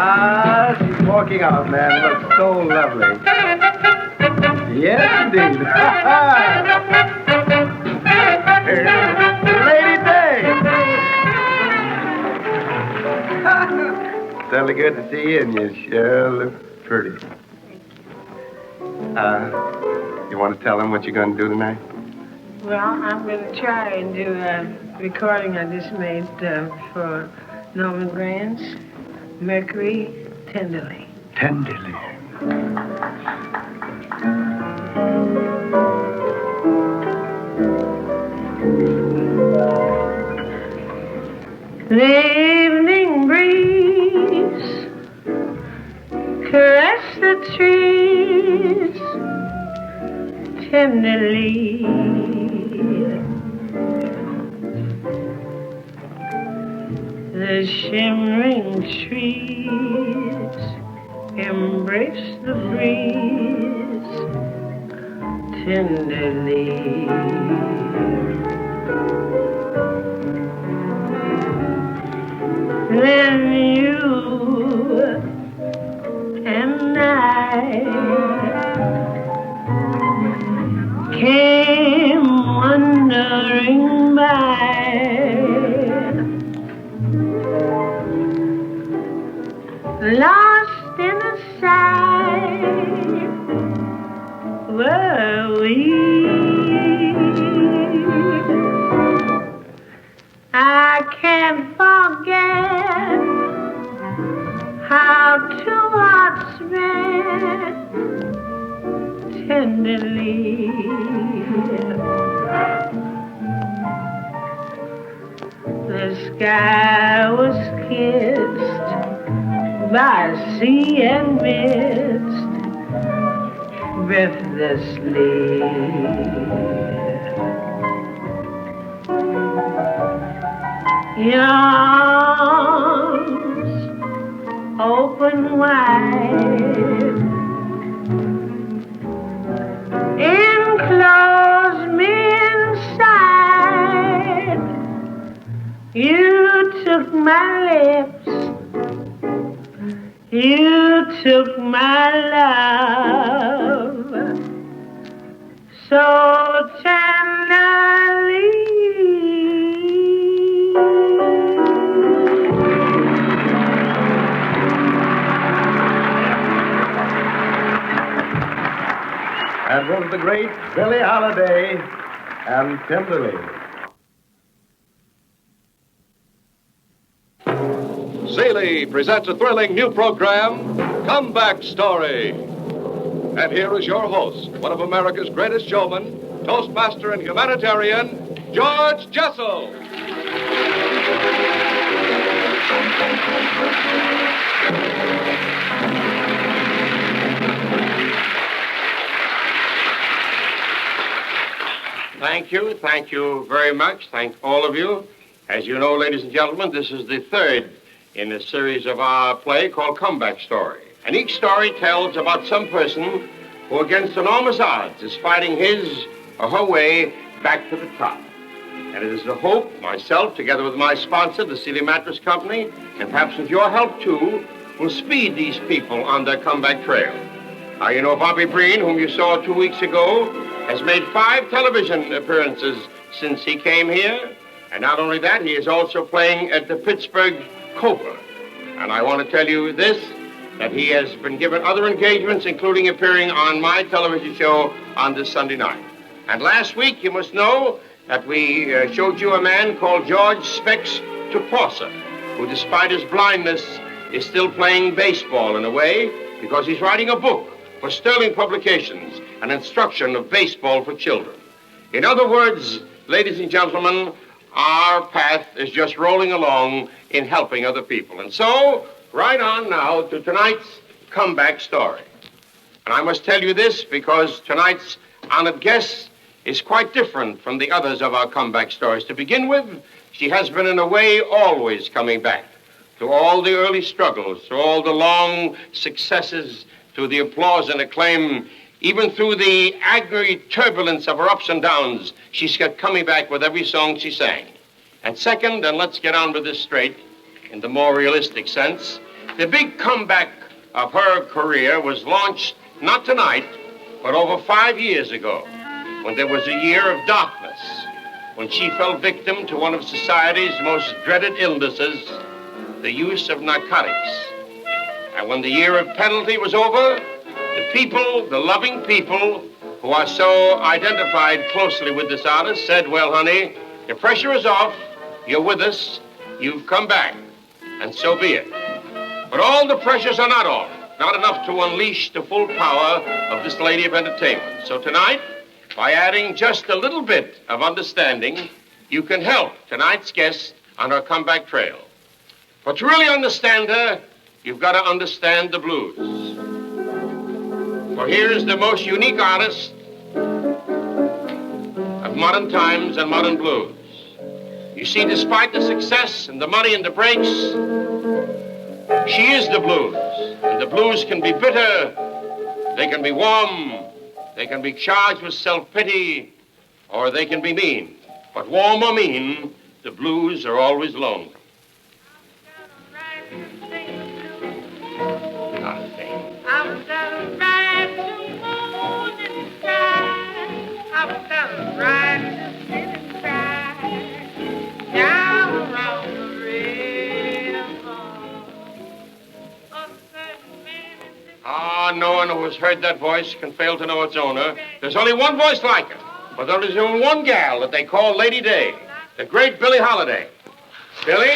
Ah, she's walking out, man. It looks so lovely. Yes, indeed. Lady Day. Certainly good to see you, and you sure look pretty. You want to tell them what you're going to do tonight? Well, I'm going to try and do a recording I just made for Norman Granz, Mercury, Tenderly. Tenderly. The evening breeze caress the trees tenderly. The shimmering trees embrace the breeze tenderly. Then you and I came wandering by, lost in a sigh were we. I can't forget how two hearts met tenderly. The sky was kissed by sea and mist breathlessly. Your arms open wide, enclose me inside. You took my lips, you took my love so tenderly. That was the great Billie Holiday and Tenderly. Sealy presents a thrilling new program, Comeback Story. And here is your host, one of America's greatest showmen, Toastmaster and humanitarian, George Jessel. Thank you very much. Thank all of you. As you know, ladies and gentlemen, this is the third in a series of our play called Comeback Story. And each story tells about some person who, against enormous odds, is fighting his or her way back to the top. And it is the hope, myself, together with my sponsor, the Sealy Mattress Company, and perhaps with your help, too, will speed these people on their comeback trail. Now, you know, Bobby Breen, whom you saw 2 weeks ago, has made 5 television appearances since he came here. And not only that, he is also playing at the Pittsburgh Cobra. And I want to tell you this, that he has been given other engagements, including appearing on my television show on this Sunday night. And last week, you must know that we showed you a man called George Specs Tuposa, who, despite his blindness, is still playing baseball in a way, because he's writing a book for Sterling Publications, an instruction of baseball for children. In other words, ladies and gentlemen, our path is just rolling along in helping other people. And so, right on now to tonight's comeback story. And I must tell you this because tonight's honored guest is quite different from the others of our comeback stories. To begin with, she has been in a way always coming back to all the early struggles, to all the long successes, to the applause and acclaim. Even through the agony turbulence of her ups and downs, she's kept coming back with every song she sang. And second, and let's get on with this straight, in the more realistic sense, The big comeback of her career was launched not tonight, but over 5 years ago, when there was a year of darkness, when she fell victim to one of society's most dreaded illnesses, the use of narcotics. And when the year of penalty was over, the people, the loving people who are so identified closely with this artist said, well, honey, the pressure is off, you're with us, you've come back, and so be it. But all the pressures are not off, not enough to unleash the full power of this lady of entertainment. So tonight, by adding just a little bit of understanding, you can help tonight's guest on her comeback trail. But to really understand her, you've got to understand the blues. For here is the most unique artist of modern times and modern blues. You see, despite the success and the money and the breaks, she is the blues. And the blues can be bitter, they can be warm, they can be charged with self-pity, or they can be mean. But warm or mean, the blues are always lonesome. No one who has heard that voice can fail to know its owner. There's only one voice like it, but there is only one gal that they call Lady Day, the great Billie Holiday. Billie?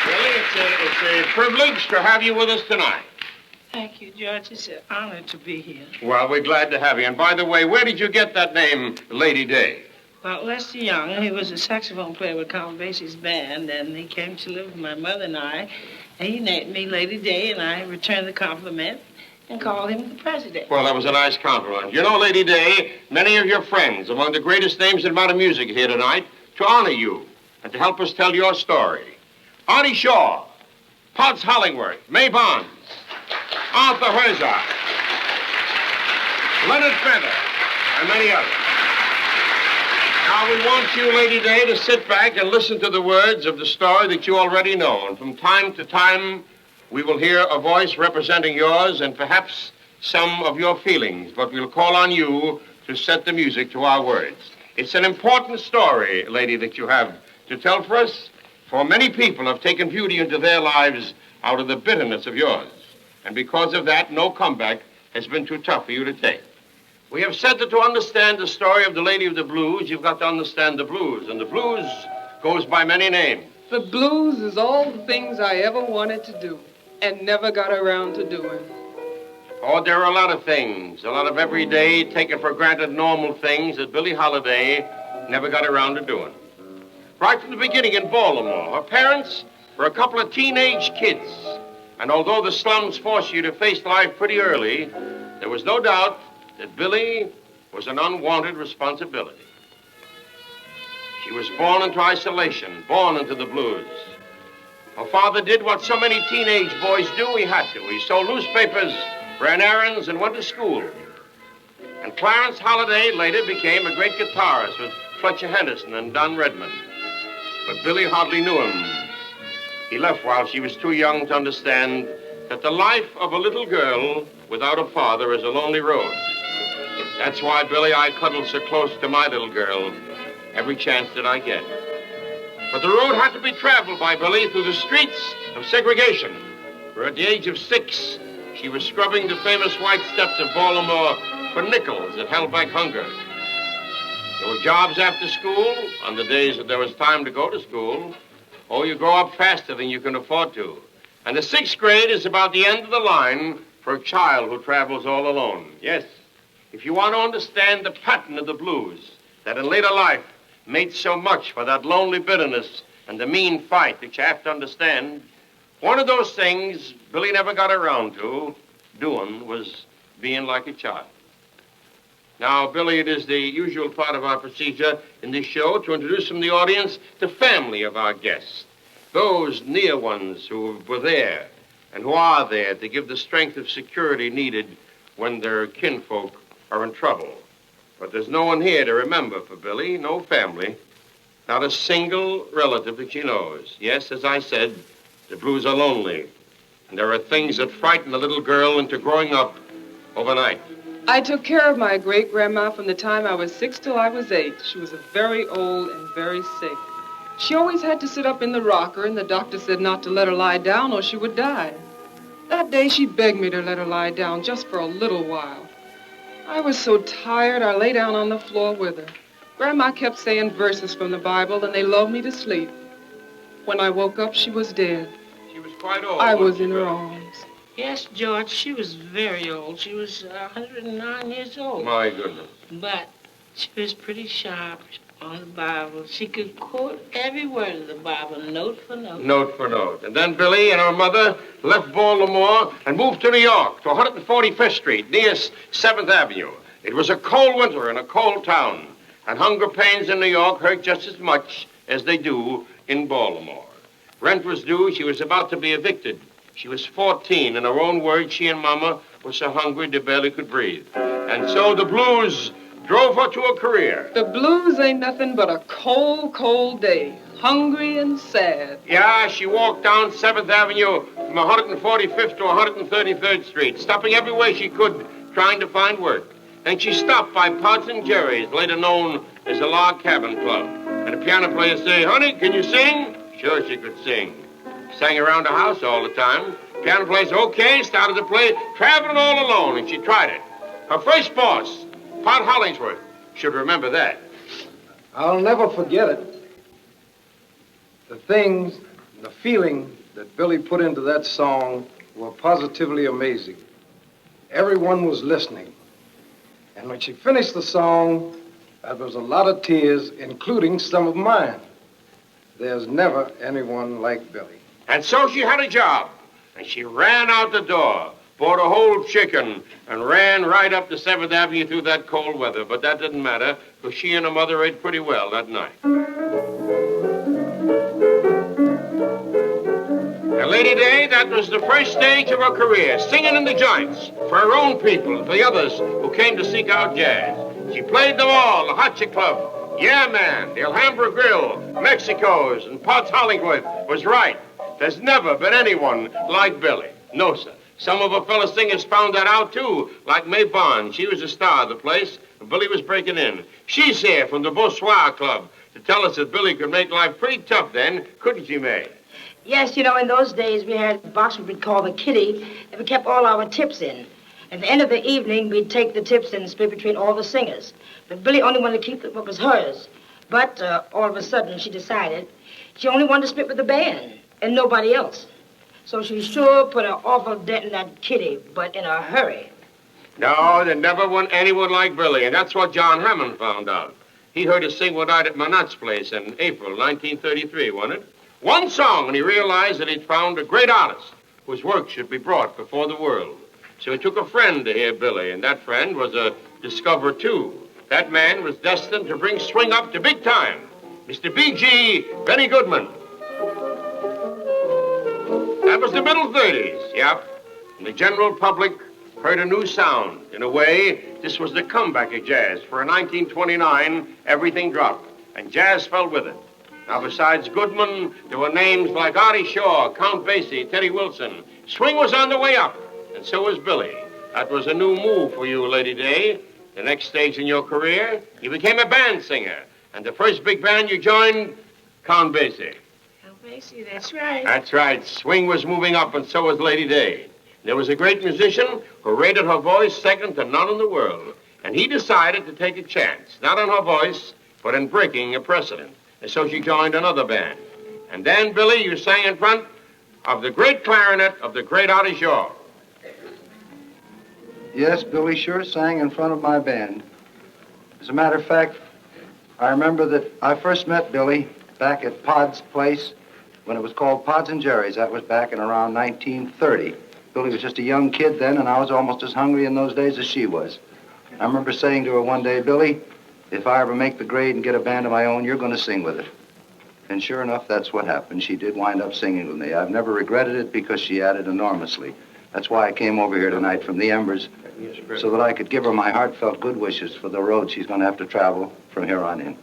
Billie, it's a privilege to have you with us tonight. Thank you, George. It's an honor to be here. Well, we're glad to have you. And by the way, where did you get that name, Lady Day? Well, Lester Young, he was a saxophone player with Count Basie's band, and he came to live with my mother and I, and he named me Lady Day, and I returned the compliment and called him the president. Well, that was a nice compliment. You know, Lady Day, many of your friends, among the greatest names in modern music, are here tonight to honor you and to help us tell your story. Artie Shaw, Potts Hollingworth, May Bonds, Arthur Herzog, Leonard Feather, and many others. Now, we want you, Lady Day, to sit back and listen to the words of the story that you already know. And from time to time, we will hear a voice representing yours and perhaps some of your feelings. But we'll call on you to set the music to our words. It's an important story, lady, that you have to tell for us. For many people have taken beauty into their lives out of the bitterness of yours. And because of that, no comeback has been too tough for you to take. We have said that to understand the story of the Lady of the Blues, you've got to understand the blues. And the blues goes by many names. The blues is all the things I ever wanted to do and never got around to doing. Oh, there are a lot of things, a lot of everyday, taken for granted normal things that Billie Holiday never got around to doing. Right from the beginning in Baltimore, her parents were a couple of teenage kids. And although the slums force you to face life pretty early, there was no doubt that Billie was an unwanted responsibility. She was born into isolation, born into the blues. Her father did what so many teenage boys do. He had to. He sold newspapers, ran errands, and went to school. And Clarence Holiday later became a great guitarist with Fletcher Henderson and Don Redman. But Billie hardly knew him. He left while she was too young to understand that the life of a little girl without a father is a lonely road. That's why, Billie, I cuddle so close to my little girl every chance that I get. But the road had to be traveled by Billie through the streets of segregation, where at the age of 6, she was scrubbing the famous white steps of Baltimore for nickels that held back hunger. There were jobs after school, on the days that there was time to go to school. Oh, you grow up faster than you can afford to. And the 6th grade is about the end of the line for a child who travels all alone. Yes, if you want to understand the pattern of the blues that in later life made so much for that lonely bitterness and the mean fight that you have to understand, one of those things Billie never got around to doing was being like a child. Now, Billie, it is the usual part of our procedure in this show to introduce from the audience the family of our guests, those near ones who were there and who are there to give the strength of security needed when their kinfolk are in trouble. But there's no one here to remember for Billie, no family. Not a single relative that she knows. Yes, as I said, the blues are lonely. And there are things that frighten a little girl into growing up overnight. I took care of my great-grandma from the time I was 6 till I was 8. She was very old and very sick. She always had to sit up in the rocker, and the doctor said not to let her lie down or she would die. That day, she begged me to let her lie down just for a little while. I was so tired, I lay down on the floor with her. Grandma kept saying verses from the Bible, and they lulled me to sleep. When I woke up, she was dead. She was quite old. I was in her arms. Yes, George, she was very old. She was 109 years old. My goodness. But she was pretty sharp on the Bible. She could quote every word of the Bible, note for note. Note for note. And then Billie and her mother left Baltimore and moved to New York, to 145th Street, near 7th Avenue. It was a cold winter in a cold town, and hunger pains in New York hurt just as much as they do in Baltimore. Rent was due. She was about to be evicted. She was 14. In her own words, she and Mama were so hungry they barely could breathe. And so the blues drove her to a career. The blues ain't nothing but a cold, cold day. Hungry and sad. Yeah, she walked down 7th Avenue from 145th to 133rd Street, stopping every way she could, trying to find work. Then she stopped by Pod's and Jerry's, later known as the Log Cabin Club. And the piano player said, "Honey, can you sing?" Sure, she could sing. Sang around the house all the time. Piano player said, "Okay," started to play Traveling All Alone, and she tried it. Her first boss, Pod Hollingsworth, should remember that. I'll never forget it. The things, the feeling that Billie put into that song were positively amazing. Everyone was listening. And when she finished the song, there was a lot of tears, including some of mine. There's never anyone like Billie. And so she had a job, and she ran out the door, bought a whole chicken, and ran right up to 7th Avenue through that cold weather. But that didn't matter, because she and her mother ate pretty well that night. And Lady Day, that was the first stage of her career, singing in the joints for her own people and for the others who came to seek out jazz. She played them all, the Hotcha Club, Yeah Man, the Alhambra Grill, Mexico's, and Potts Hollywood was right. There's never been anyone like Billie. No, sir. Some of her fellow singers found that out, too, like Mae Bond. She was the star of the place, and Billie was breaking in. She's here from the Bonsoir Club to tell us that Billie could make life pretty tough then, couldn't she, Mae? Yes, you know, in those days we had a box we'd call the kitty, and we kept all our tips in. At the end of the evening, we'd take the tips and split between all the singers. But Billie only wanted to keep what was hers. But all of a sudden, she decided she only wanted to split with the band and nobody else. So she sure put an awful dent in that kitty, but in a hurry. No, there never was anyone like Billie, and that's what John Hammond found out. He heard her sing one night at Manat's place in April 1933, wasn't it? One song, and he realized that he'd found a great artist whose work should be brought before the world. So he took a friend to hear Billie, and that friend was a discoverer, too. That man was destined to bring swing up to big time, Mr. B.G. Benny Goodman. That was the middle 30s, yep. And the general public heard a new sound. In a way, this was the comeback of jazz. For in 1929, everything dropped, and jazz fell with it. Now, besides Goodman, there were names like Artie Shaw, Count Basie, Teddy Wilson. Swing was on the way up, and so was Billie. That was a new move for you, Lady Day. The next stage in your career, you became a band singer. And the first big band you joined, Count Basie. Count Basie, that's right. That's right. Swing was moving up, and so was Lady Day. There was a great musician who rated her voice second to none in the world. And he decided to take a chance, not on her voice, but in breaking a precedent. And so she joined another band. And then, Billie, you sang in front of the great clarinet of the great Artie Shaw. Yes, Billie sure sang in front of my band. As a matter of fact, I remember that I first met Billie back at Pod's place when it was called Pod's and Jerry's. That was back in around 1930. Billie was just a young kid then, and I was almost as hungry in those days as she was. I remember saying to her one day, "Billie, if I ever make the grade and get a band of my own, you're going to sing with it." And sure enough, that's what happened. She did wind up singing with me. I've never regretted it because she added enormously That's why I came over here tonight from the Embers, so that I could give her my heartfelt good wishes for the road she's going to have to travel from here on in.